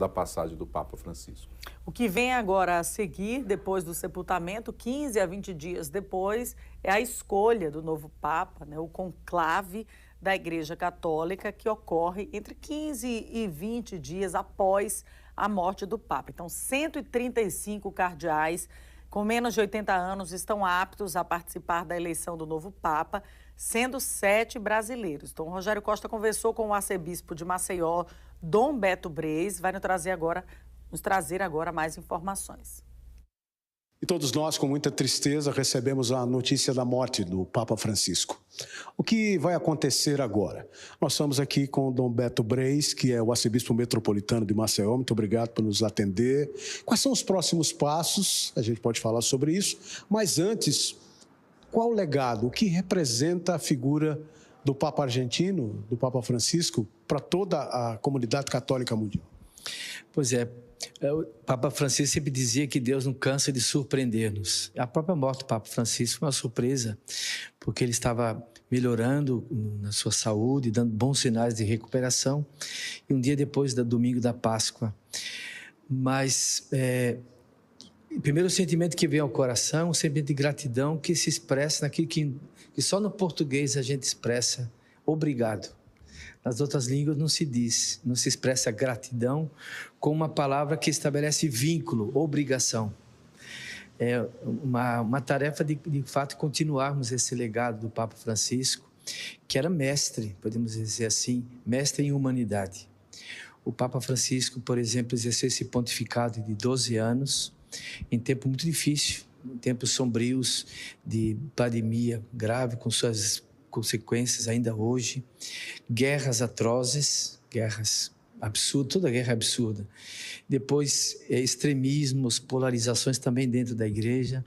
da passagem do Papa Francisco. O que vem agora a seguir, depois do sepultamento, 15 a 20 dias depois, é a escolha do novo Papa, né, o conclave da Igreja Católica, que ocorre entre 15 e 20 dias após a morte do Papa. Então, 135 cardeais com menos de 80 anos estão aptos a participar da eleição do novo Papa, sendo 7 brasileiros. Então, o Rogério Costa conversou com o arcebispo de Maceió, Dom Beto Breis, vai nos trazer agora mais informações. E todos nós, com muita tristeza, recebemos a notícia da morte do Papa Francisco. O que vai acontecer agora? Nós estamos aqui com o Dom Beto Breis, que é o arcebispo metropolitano de Maceió. Muito obrigado por nos atender. Quais são os próximos passos? A gente pode falar sobre isso. Mas antes, qual o legado? O que representa a figura do Papa argentino, do Papa Francisco, para toda a comunidade católica mundial? Pois é. O Papa Francisco sempre dizia que Deus não cansa de surpreender-nos. A própria morte do Papa Francisco foi uma surpresa, porque ele estava melhorando na sua saúde, dando bons sinais de recuperação, e um dia depois do domingo da Páscoa. Mas o primeiro sentimento que vem ao coração é um sentimento de gratidão que se expressa naquilo que só no português a gente expressa: obrigado. Nas outras línguas não se diz, não se expressa gratidão com uma palavra que estabelece vínculo, obrigação. É uma tarefa de fato continuarmos esse legado do Papa Francisco, que era mestre, podemos dizer assim, mestre em humanidade. O Papa Francisco, por exemplo, exerceu esse pontificado de 12 anos, em tempo muito difícil, em tempos sombrios de pandemia grave, com suas consequências ainda hoje, guerras atrozes, guerras absurdas, toda guerra é absurda. Depois, extremismos, polarizações também dentro da igreja,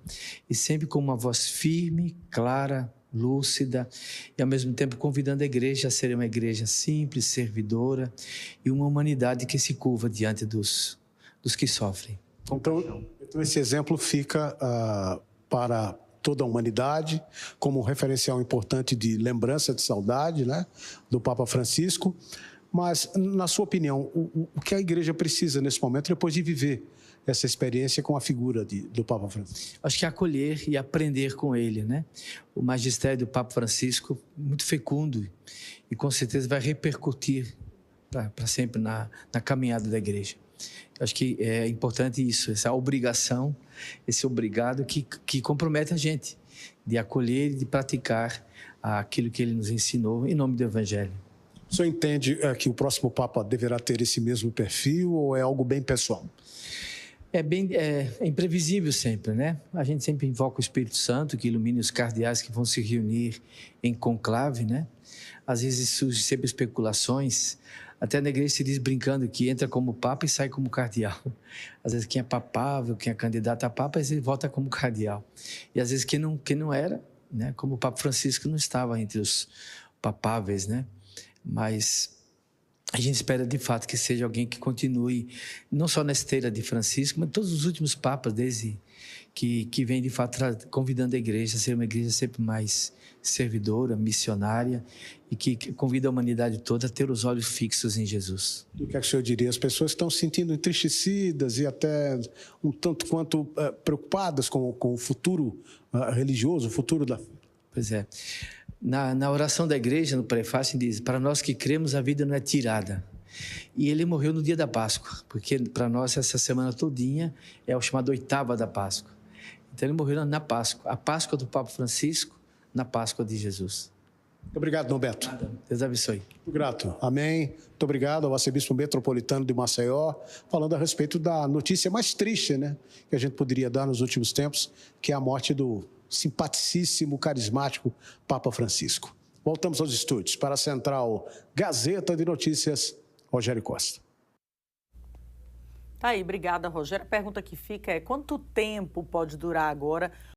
e sempre com uma voz firme, clara, lúcida, e ao mesmo tempo convidando a igreja a ser uma igreja simples, servidora, e uma humanidade que se curva diante dos que sofrem. Então esse exemplo fica para toda a humanidade, como um referencial importante de lembrança, de saudade, né, do Papa Francisco. Mas, na sua opinião, o que a igreja precisa nesse momento, depois de viver essa experiência com a figura do Papa Francisco? Acho que acolher e aprender com ele, né? O magistério do Papa Francisco, muito fecundo, e com certeza vai repercutir para sempre na caminhada da igreja. Acho que é importante isso, essa obrigação, esse obrigado que compromete a gente de acolher e de praticar aquilo que ele nos ensinou em nome do Evangelho. O senhor entende que o próximo Papa deverá ter esse mesmo perfil ou é algo bem pessoal? É imprevisível sempre, né? A gente sempre invoca o Espírito Santo, que ilumine os cardeais que vão se reunir em conclave, né? Às vezes surgem sempre especulações, até na igreja se diz brincando que entra como papa e sai como cardeal. Às vezes quem é papável, quem é candidato a papa, às vezes volta como cardeal. E às vezes quem não era, né? Como o Papa Francisco não estava entre os papáveis, né? Mas a gente espera de fato que seja alguém que continue, não só na esteira de Francisco, mas todos os últimos papas, desde que vem de fato convidando a igreja a ser uma igreja sempre mais servidora, missionária, e que convida a humanidade toda a ter os olhos fixos em Jesus. O que é que o senhor diria? As pessoas estão se sentindo entristecidas e até um tanto quanto preocupadas com o futuro religioso, o futuro da... Pois é. Na oração da igreja, no prefácio, diz: para nós que cremos, a vida não é tirada. E ele morreu no dia da Páscoa, porque para nós essa semana todinha é o chamado oitava da Páscoa. Então ele morreu na Páscoa, a Páscoa do Papa Francisco, na Páscoa de Jesus. Muito obrigado, Dom Beto. Deus abençoe. Muito grato. Amém. Muito obrigado ao arcebispo metropolitano de Maceió, falando a respeito da notícia mais triste, né, que a gente poderia dar nos últimos tempos, que é a morte do simpaticíssimo, carismático Papa Francisco. Voltamos aos estúdios para a Central Gazeta de Notícias, Rogério Costa. Tá aí, obrigada, Rogério. A pergunta que fica é: quanto tempo pode durar agora